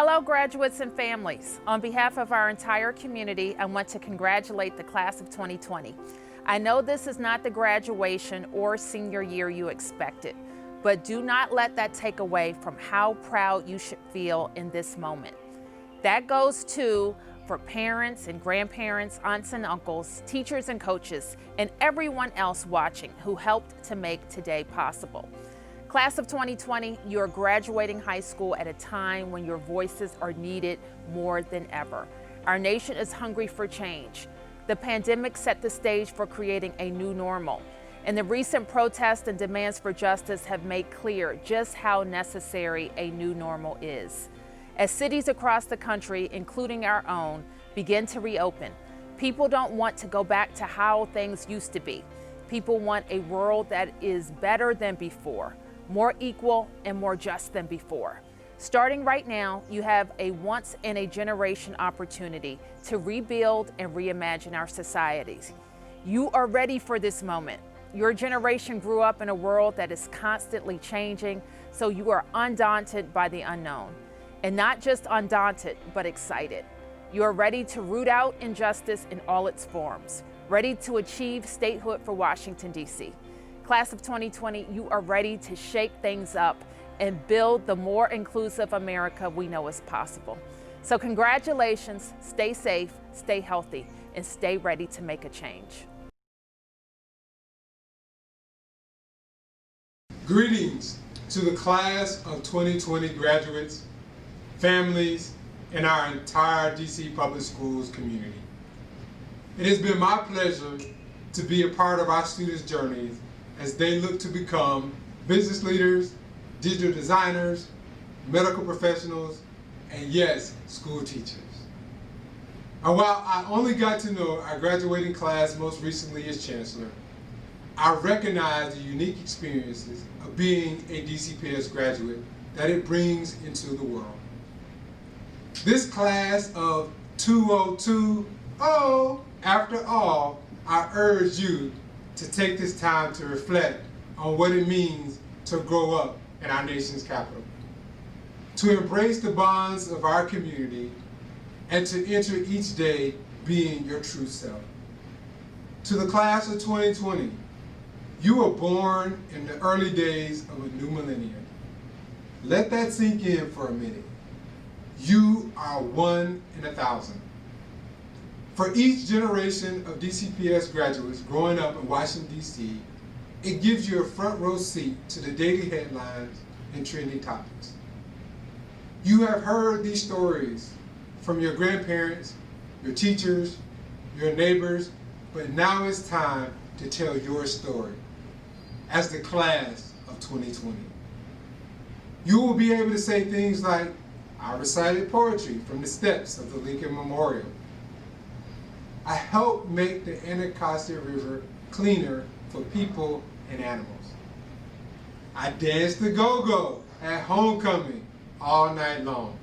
Hello, graduates and families. On behalf of our entire community, I want to congratulate the class of 2020. I know this is not the graduation or senior year you expected, but do not let that take away from how proud you should feel in this moment. That goes to for parents and grandparents, aunts and uncles, teachers and coaches, and everyone else watching who helped to make today possible. Class of 2020, you're graduating high school at a time when your voices are needed more than ever. Our nation is hungry for change. The pandemic set the stage for creating a new normal, and the recent protests and demands for justice have made clear just how necessary a new normal is. As cities across the country, including our own, begin to reopen, people don't want to go back to how things used to be. People want a world that is better than before, more equal and more just than before. Starting right now, you have a once-in-a-generation opportunity to rebuild and reimagine our societies. You are ready for this moment. Your generation grew up in a world that is constantly changing, so you are undaunted by the unknown. And not just undaunted, but excited. You are ready to root out injustice in all its forms, ready to achieve statehood for Washington, D.C. Class of 2020, you are ready to shake things up and build the more inclusive America we know is possible. So congratulations, stay safe, stay healthy, and stay ready to make a change. Greetings to the class of 2020 graduates, families, and our entire DC Public Schools community. It has been my pleasure to be a part of our students' journeys as they look to become business leaders, digital designers, medical professionals, and yes, school teachers. And while I only got to know our graduating class most recently as Chancellor, I recognize the unique experiences of being a DCPS graduate that it brings into the world. This class of 2020, after all, I urge you to take this time to reflect on what it means to grow up in our nation's capital, to embrace the bonds of our community, and to enter each day being your true self. To the class of 2020, you were born in the early days of a new millennium. Let that sink in for a minute. You are 1 in 1,000. For each generation of DCPS graduates growing up in Washington, D.C., it gives you a front row seat to the daily headlines and trending topics. You have heard these stories from your grandparents, your teachers, your neighbors, but now it's time to tell your story as the class of 2020. You will be able to say things like, I recited poetry from the steps of the Lincoln Memorial. I helped make the Anacostia River cleaner for people and animals. I danced the go-go at homecoming all night long.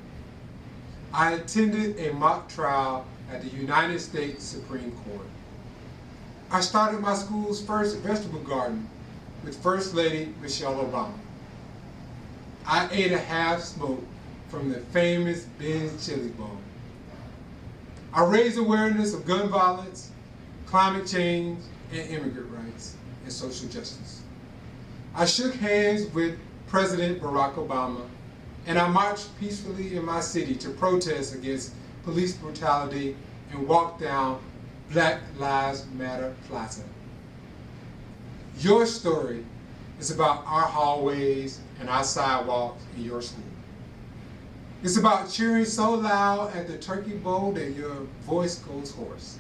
I attended a mock trial at the United States Supreme Court. I started my school's first vegetable garden with First Lady Michelle Obama. I ate a half smoke from the famous Ben's chili bone. I raised awareness of gun violence, climate change, and immigrant rights and social justice. I shook hands with President Barack Obama, and I marched peacefully in my city to protest against police brutality and walk down Black Lives Matter Plaza. Your story is about our hallways and our sidewalks in your school. It's about cheering so loud at the turkey bowl that your voice goes hoarse.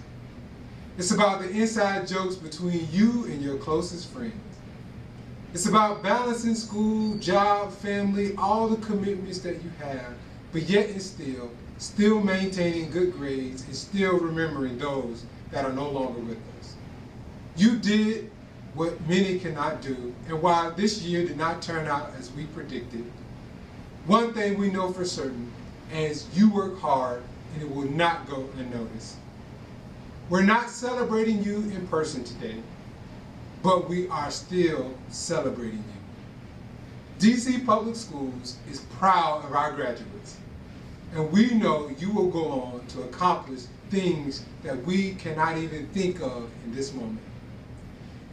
It's about the inside jokes between you and your closest friends. It's about balancing school, job, family, all the commitments that you have, but yet and still maintaining good grades and still remembering those that are no longer with us. You did what many cannot do, and while this year did not turn out as we predicted, one thing we know for certain is you work hard and it will not go unnoticed. We're not celebrating you in person today, but we are still celebrating you. DC Public Schools is proud of our graduates, and we know you will go on to accomplish things that we cannot even think of in this moment.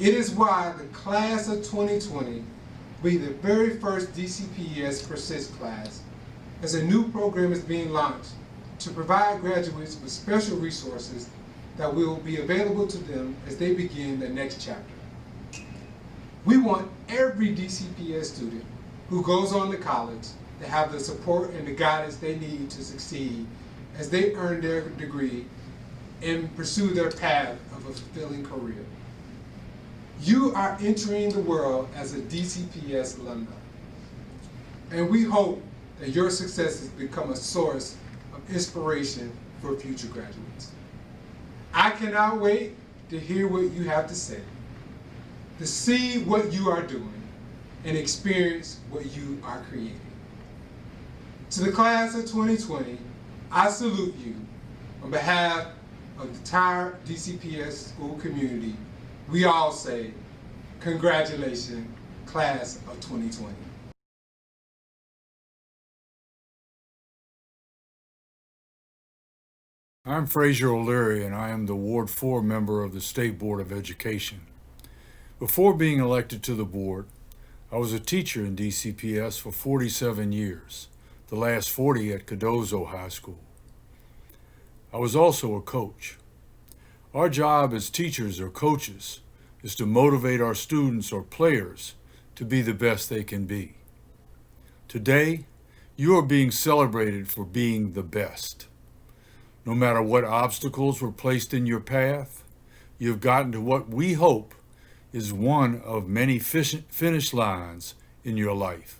It is why the class of 2020 will be the very first DCPS Persist class, as a new program is being launched to provide graduates with special resources that will be available to them as they begin the next chapter. We want every DCPS student who goes on to college to have the support and the guidance they need to succeed as they earn their degree and pursue their path of a fulfilling career. You are entering the world as a DCPS alumni, and we hope that your successes become a source of inspiration for future graduates. I cannot wait to hear what you have to say, to see what you are doing, and experience what you are creating. To the class of 2020, I salute you on behalf of the entire DCPS school community. We all say, congratulations, class of 2020. I'm Fraser O'Leary, and I am the Ward 4 member of the State Board of Education. Before being elected to the board, I was a teacher in DCPS for 47 years, the last 40 at Cardozo High School. I was also a coach. Our job as teachers or coaches is to motivate our students or players to be the best they can be. Today, you are being celebrated for being the best. No matter what obstacles were placed in your path, you have gotten to what we hope is one of many finish lines in your life.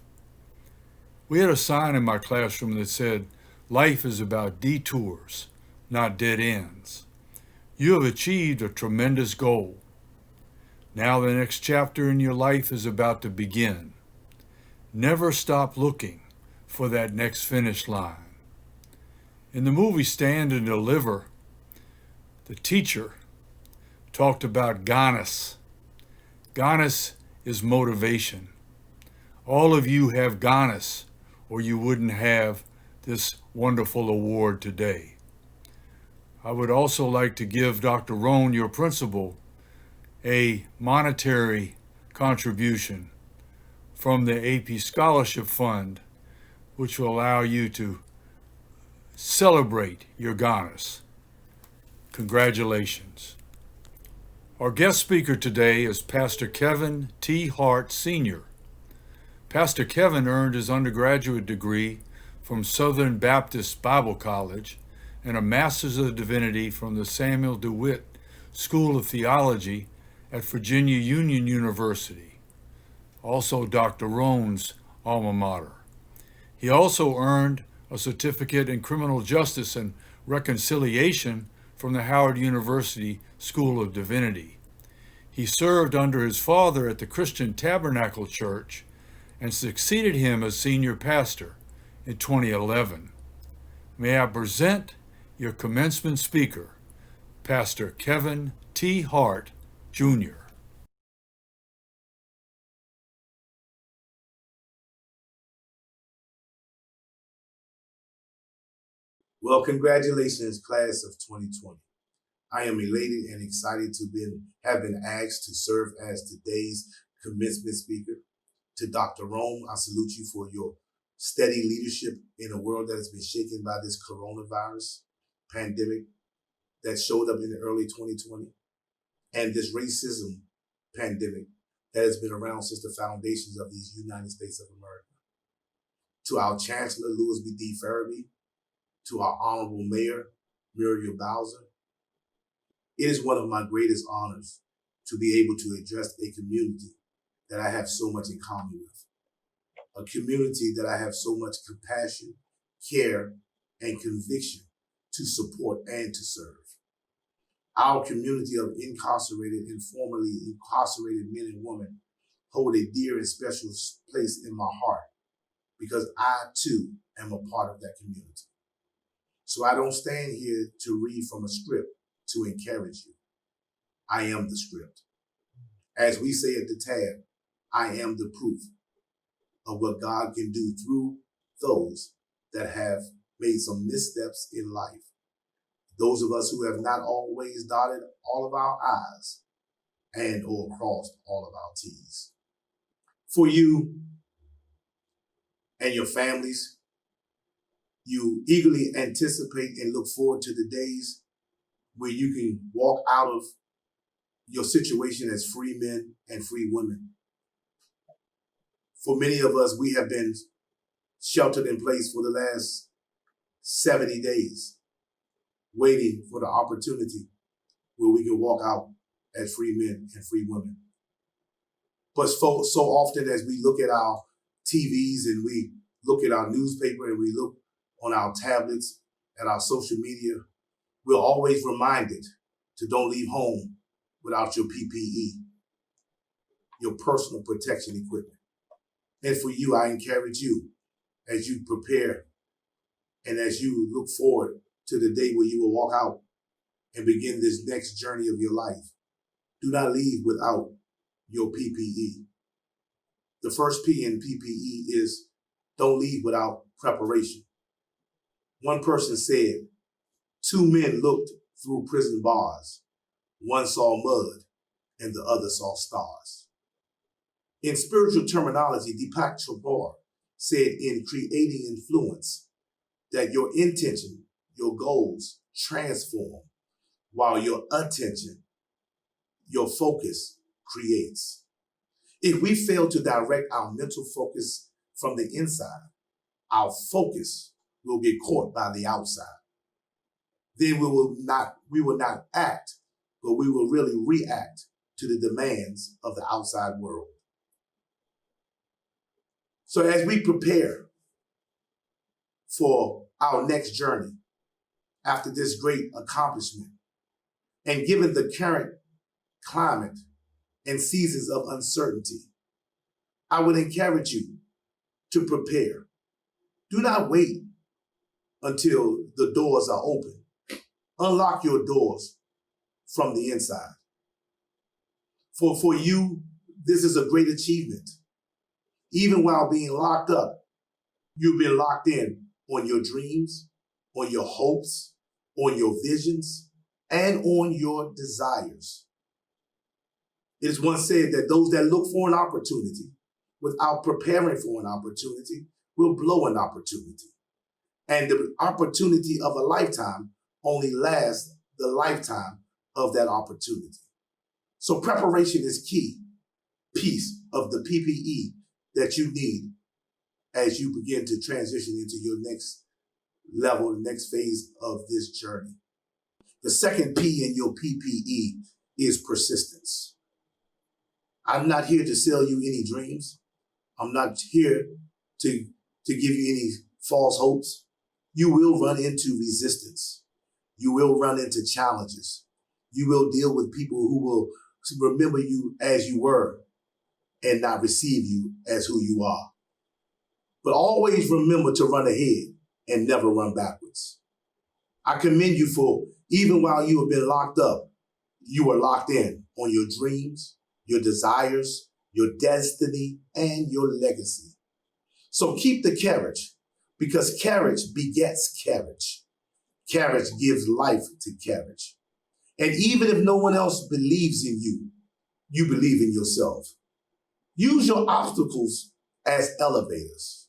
We had a sign in my classroom that said, "Life is about detours, not dead ends." You have achieved a tremendous goal. Now the next chapter in your life is about to begin. Never stop looking for that next finish line. In the movie Stand and Deliver, the teacher talked about Ganas. Ganas is motivation. All of you have Ganas, or you wouldn't have this wonderful award today. I would also like to give Dr. Roane, your principal, a monetary contribution from the AP Scholarship Fund, which will allow you to celebrate your Ganas. Congratulations. Our guest speaker today is Pastor Kevin T. Hart, Sr. Pastor Kevin earned his undergraduate degree from Southern Baptist Bible College and a Master's of Divinity from the Samuel DeWitt School of Theology at Virginia Union University, also Dr. Roane's alma mater. He also earned a certificate in criminal justice and reconciliation from the Howard University School of Divinity. He served under his father at the Christian Tabernacle Church and succeeded him as senior pastor in 2011. May I present your commencement speaker, Pastor Kevin T. Hart, Jr. Well, congratulations, class of 2020. I am elated and excited to have been asked to serve as today's commencement speaker. To Dr. Roane, I salute you for your steady leadership in a world that has been shaken by this coronavirus pandemic that showed up in the early 2020, and this racism pandemic that has been around since the foundations of these United States of America. To our Chancellor, Louis B. Ferebee, to our Honorable Mayor, Muriel Bowser, it is one of my greatest honors to be able to address a community that I have so much in common with, a community that I have so much compassion, care, and conviction to support and to serve. Our community of incarcerated and formerly incarcerated men and women hold a dear and special place in my heart because I too am a part of that community. So I don't stand here to read from a script to encourage you. I am the script. As we say at the tab, I am the proof of what God can do through those that have made some missteps in life. Those of us who have not always dotted all of our I's and or crossed all of our T's. For you and your families, you eagerly anticipate and look forward to the days where you can walk out of your situation as free men and free women. For many of us, we have been sheltered in place for the last 70 days, waiting for the opportunity where we can walk out as free men and free women. But so often as we look at our TVs and we look at our newspaper and we look on our tablets and our social media, we're always reminded to don't leave home without your PPE, your personal protection equipment. And for you, I encourage you as you prepare and as you look forward to the day where you will walk out and begin this next journey of your life, do not leave without your PPE. The first P in PPE is don't leave without preparation. One person said, 2 men looked through prison bars. One saw mud and the other saw stars. In spiritual terminology, Deepak Chopra said in Creating Influence that your intention, your goals transform, while your attention, your focus creates. If we fail to direct our mental focus from the inside, our focus will get caught by the outside. Then we will not act, but we will really react to the demands of the outside world. So as we prepare for our next journey after this great accomplishment, and given the current climate and seasons of uncertainty, I would encourage you to prepare. Do not wait until the doors are open. Unlock your doors from the inside. For you, this is a great achievement. Even while being locked up, you've been locked in on your dreams, on your hopes, on your visions, and on your desires. It is once said that those that look for an opportunity without preparing for an opportunity will blow an opportunity. And the opportunity of a lifetime only lasts the lifetime of that opportunity. So preparation is key piece of the PPE that you need as you begin to transition into your next level, the next phase of this journey. The second P in your PPE is persistence. I'm not here to sell you any dreams. I'm not here to give you any false hopes. You will run into resistance. You will run into challenges. You will deal with people who will remember you as you were and not receive you as who you are. But always remember to run ahead and never run backwards. I commend you for, even while you have been locked up, you are locked in on your dreams, your desires, your destiny, and your legacy. So keep the courage, because courage begets courage. Courage gives life to courage. And even if no one else believes in you, you believe in yourself. Use your obstacles as elevators.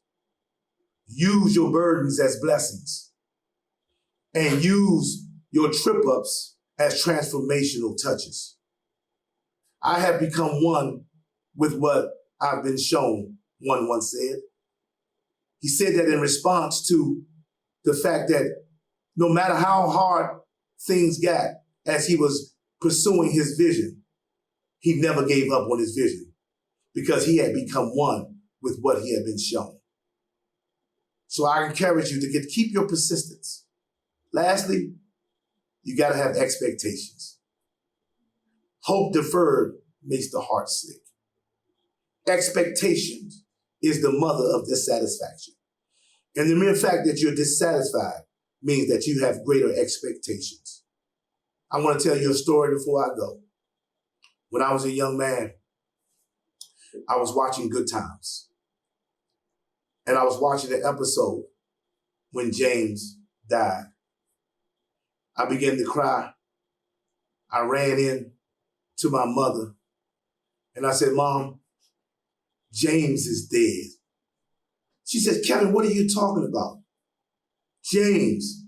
Use your burdens as blessings. And use your trip-ups as transformational touches. I have become one with what I've been shown, one once said. He said that in response to the fact that no matter how hard things got as he was pursuing his vision, he never gave up on his vision because he had become one with what he had been shown. So I encourage you to keep your persistence. Lastly, you got to have expectations. Hope deferred makes the heart sick. Expectations is the mother of dissatisfaction. And the mere fact that you're dissatisfied means that you have greater expectations. I want to tell you a story before I go. When I was a young man, I was watching Good Times. And I was watching an episode when James died. I began to cry. I ran in to my mother and I said, Mom, James is dead. She said, Kevin, what are you talking about? James,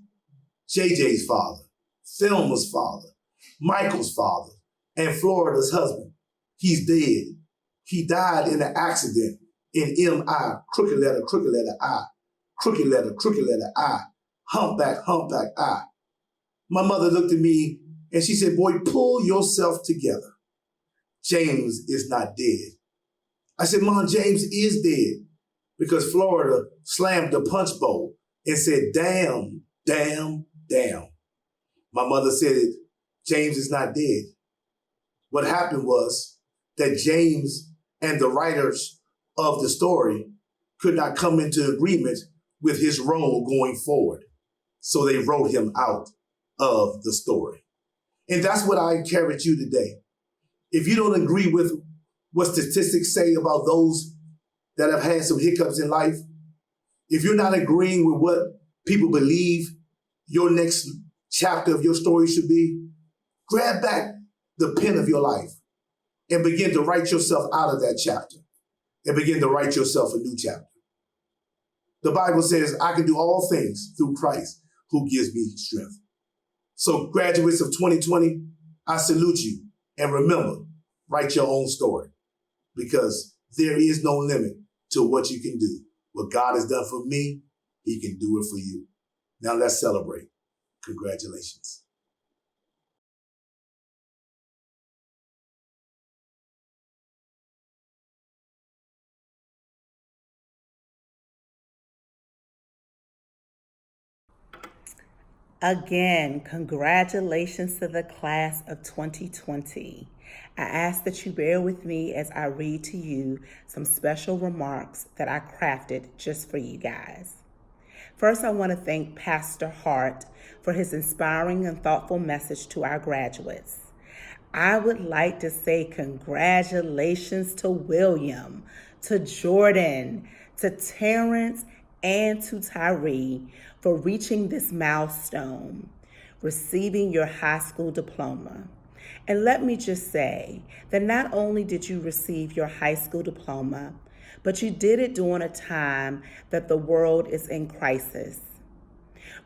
JJ's father, Thelma's father, Michael's father, and Florida's husband. He's dead. He died in an accident in MI, crooked letter I, crooked letter I, humpback I. My mother looked at me and she said, boy, pull yourself together. James is not dead. I said, Mom, James is dead because Florida slammed the punch bowl and said, damn, damn, damn. My mother said, James is not dead. What happened was that James and the writers of the story could not come into agreement with his role going forward. So they wrote him out of the story. And that's what I encourage you today. If you don't agree with what statistics say about those that have had some hiccups in life, if you're not agreeing with what people believe your next chapter of your story should be, grab back the pen of your life and begin to write yourself out of that chapter and begin to write yourself a new chapter. The Bible says, I can do all things through Christ who gives me strength. So graduates of 2020, I salute you. And remember, write your own story because there is no limit to what you can do. What God has done for me, he can do it for you. Now let's celebrate. Congratulations. Again, congratulations to the class of 2020. I ask that you bear with me as I read to you some special remarks that I crafted just for you guys. First, I want to thank Pastor Hart for his inspiring and thoughtful message to our graduates. I would like to say congratulations to William, to Jordan, to Terrence, and to Tyree for reaching this milestone, receiving your high school diploma. And let me just say that not only did you receive your high school diploma, but you did it during a time that the world is in crisis.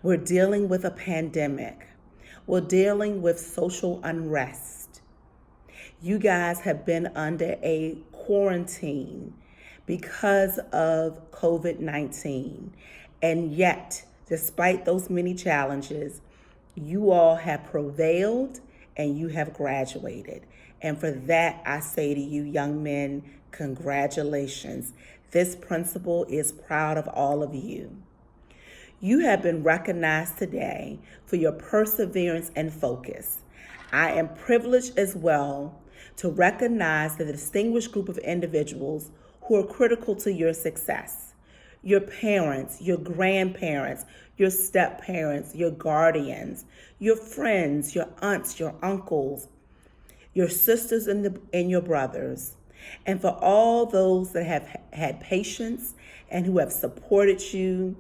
We're dealing with a pandemic. We're dealing with social unrest. You guys have been under a quarantine because of COVID-19. And yet, despite those many challenges, you all have prevailed and you have graduated. And for that, I say to you, young men, congratulations. This principal is proud of all of you. You have been recognized today for your perseverance and focus. I am privileged as well to recognize the distinguished group of individuals who are critical to your success. Your parents, your grandparents, your step-parents, your guardians, your friends, your aunts, your uncles, your sisters and your brothers, and for all those that have had patience and who have supported you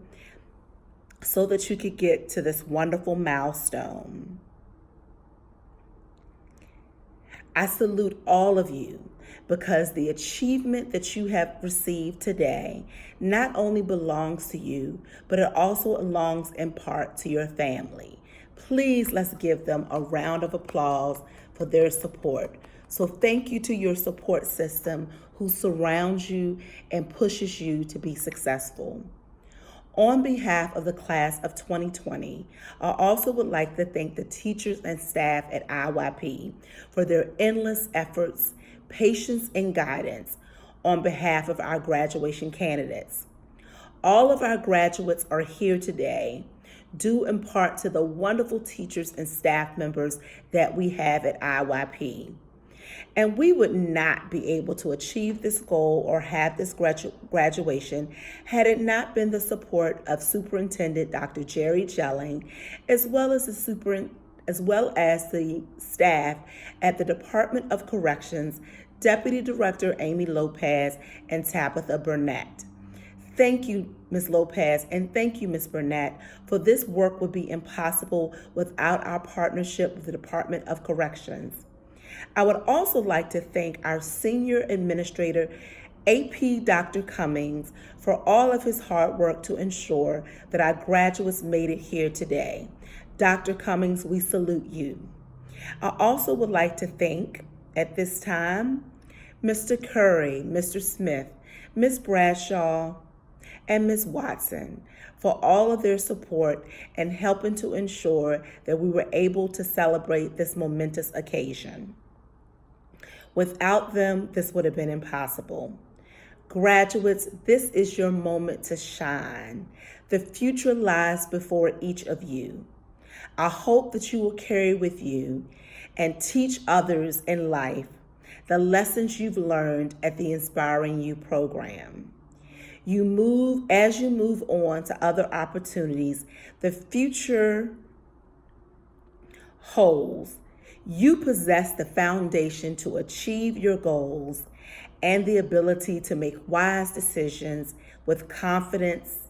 so that you could get to this wonderful milestone. I salute all of you because the achievement that you have received today not only belongs to you, but it also belongs in part to your family. Please let's give them a round of applause for their support. So thank you to your support system who surrounds you and pushes you to be successful. On behalf of the class of 2020, I also would like to thank the teachers and staff at IYP for their endless efforts, patience, and guidance on behalf of our graduation candidates. All of our graduates are here today due in part to the wonderful teachers and staff members that we have at IYP. And we would not be able to achieve this goal or have this graduation had it not been the support of Superintendent Dr. Jerry Jelling, as well as the staff at the Department of Corrections, Deputy Director Amy Lopez, and Tabitha Burnett. Thank you, Ms. Lopez, and thank you, Ms. Burnett, for this work would be impossible without our partnership with the Department of Corrections. I would also like to thank our Senior Administrator, AP Dr. Cummings, for all of his hard work to ensure that our graduates made it here today. Dr. Cummings, we salute you. I also would like to thank, at this time, Mr. Curry, Mr. Smith, Ms. Bradshaw, and Ms. Watson for all of their support and helping to ensure that we were able to celebrate this momentous occasion. Without them, this would have been impossible. Graduates, this is your moment to shine. The future lies before each of you. I hope that you will carry with you and teach others in life the lessons you've learned at the Inspiring You program. As you move on to other opportunities the future holds, you possess the foundation to achieve your goals and the ability to make wise decisions with confidence.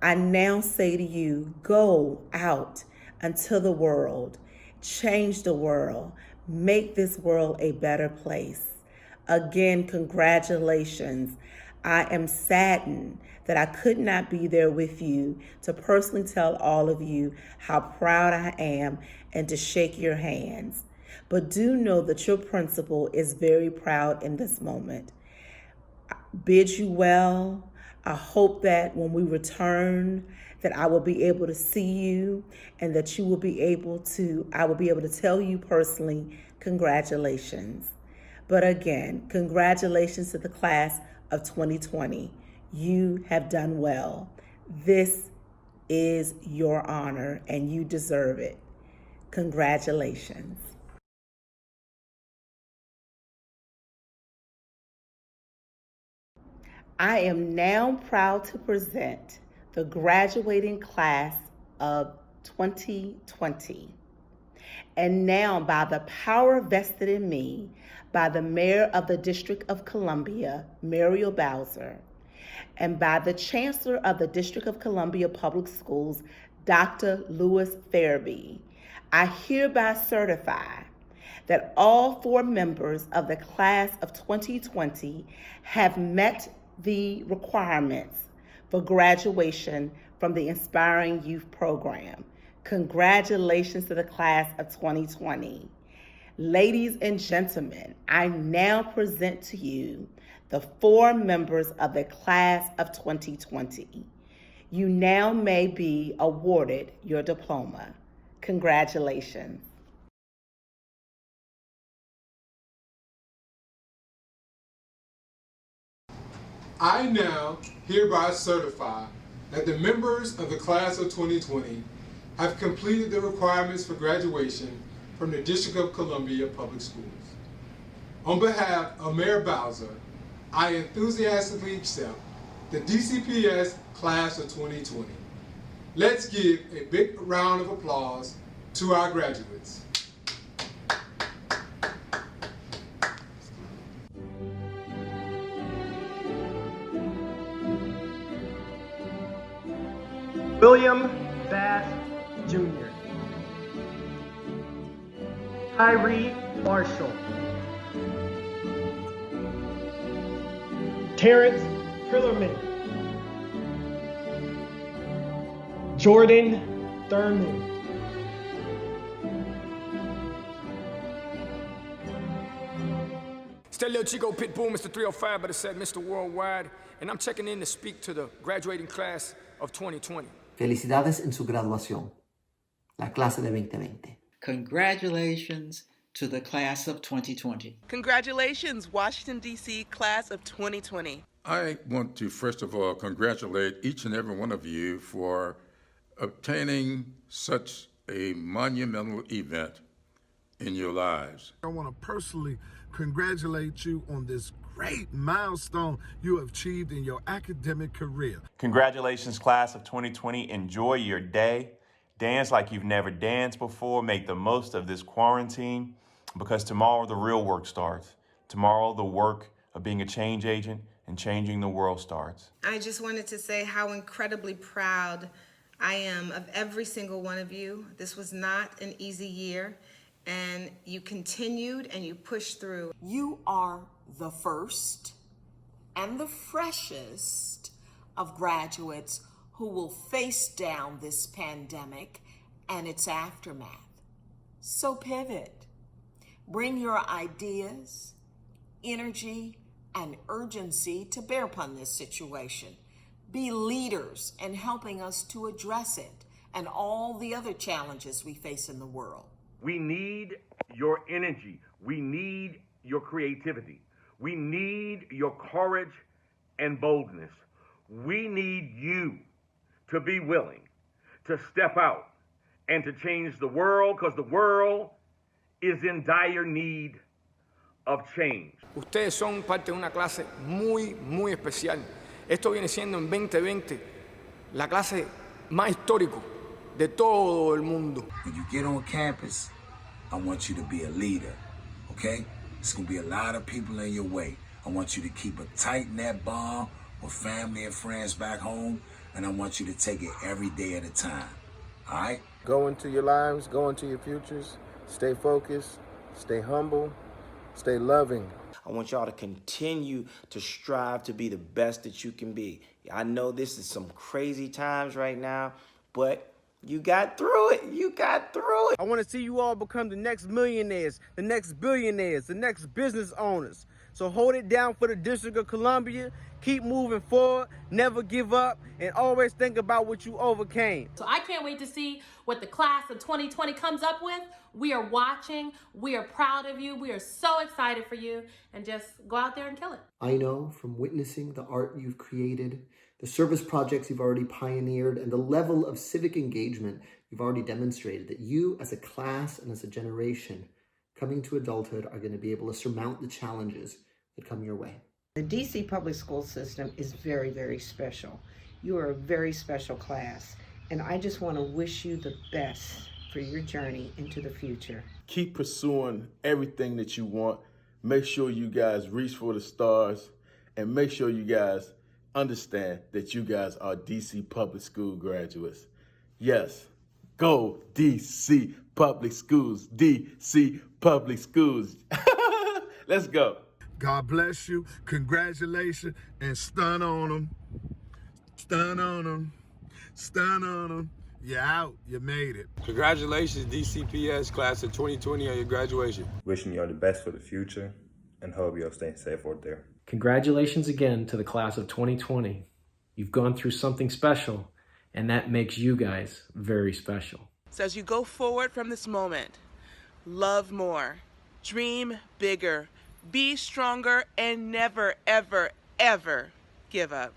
I now say to you, go out into the world, change the world, make this world a better place. Again, congratulations. I am saddened that I could not be there with you to personally tell all of you how proud I am and to shake your hands. But do know that your principal is very proud in this moment. I bid you well. I hope that when we return, that I will be able to see you and that I will be able to tell you personally, congratulations. But again, congratulations to the class of 2020. You have done well. This is your honor and you deserve it. Congratulations. I am now proud to present the graduating class of 2020. And now, by the power vested in me by the Mayor of the District of Columbia, Muriel Bowser, and by the Chancellor of the District of Columbia Public Schools, Dr. Louis Ferebee, I hereby certify that all 4 members of the class of 2020 have met the requirements for graduation from the Inspiring Youth Program. Congratulations to the class of 2020. Ladies and gentlemen, I now present to you the 4 members of the class of 2020. You now may be awarded your diploma. Congratulations. I now hereby certify that the members of the class of 2020 have completed the requirements for graduation from the District of Columbia Public Schools. On behalf of Mayor Bowser, I enthusiastically accept the DCPS class of 2020. Let's give a big round of applause to our graduates. William Bass Jr. Tyree Marshall. Terrence Hillerman. Jordan Thurman. It's that little Chico Pitbull, Mr. 305, but it said Mr. Worldwide, and I'm checking in to speak to the graduating class of 2020. Felicidades en su graduación, la clase de 2020. Congratulations to the class of 2020. Congratulations, Washington, D.C. class of 2020. I want to first of all congratulate each and every one of you for obtaining such a monumental event in your lives. I want to personally congratulate you on this great milestone you have achieved in your academic career. Congratulations, class of 2020. Enjoy your day. Dance like you've never danced before. Make the most of this quarantine because tomorrow the real work starts. Tomorrow the work of being a change agent and changing the world starts. I just wanted to say how incredibly proud I am of every single one of you. This was not an easy year, and you continued and you pushed through. You are the first and the freshest of graduates who will face down this pandemic and its aftermath. So pivot. Bring your ideas, energy, and urgency to bear upon this situation. Be leaders in helping us to address it and all the other challenges we face in the world. We need your energy. We need your creativity. We need your courage and boldness. We need you to be willing to step out and to change the world, because the world is in dire need of change. Ustedes son parte de una clase muy, muy especial. Esto viene siendo en 2020 la clase más histórica de todo el mundo. When you get on campus, I want you to be a leader, okay? There's gonna be a lot of people in your way. I want you to keep a tight-knit bond with family and friends back home, and I want you to take it every day at a time, all right? Go into your lives, go into your futures, stay focused, stay humble, stay loving. I want y'all to continue to strive to be the best that you can be. I know this is some crazy times right now, but you got through it. You got through it. I want to see you all become the next millionaires, the next billionaires, the next business owners. So hold it down for the District of Columbia. Keep moving forward, never give up, and always think about what you overcame. So I can't wait to see what the class of 2020 comes up with. We are watching. We are proud of you. We are so excited for you. And just go out there and kill it. I know from witnessing the art you've created, the service projects you've already pioneered, and the level of civic engagement you've already demonstrated that you as a class and as a generation coming to adulthood are going to be able to surmount the challenges that come your way. The DC public school system is very, very special. You are a very special class, and I just want to wish you the best for your journey into the future. Keep pursuing everything that you want. Make sure you guys reach for the stars, and make sure you guys understand that you guys are DC public school graduates. Yes, go DC public schools, DC public schools. Let's go. God bless you. Congratulations, and stun on them. Stun on them. Stun on them. You're out. You made it. Congratulations, DCPS class of 2020 on your graduation. Wishing you all the best for the future, and hope you're staying safe out there. Congratulations again to the class of 2020. You've gone through something special, and that makes you guys very special. So as you go forward from this moment, love more, dream bigger, be stronger, and never, ever, ever give up.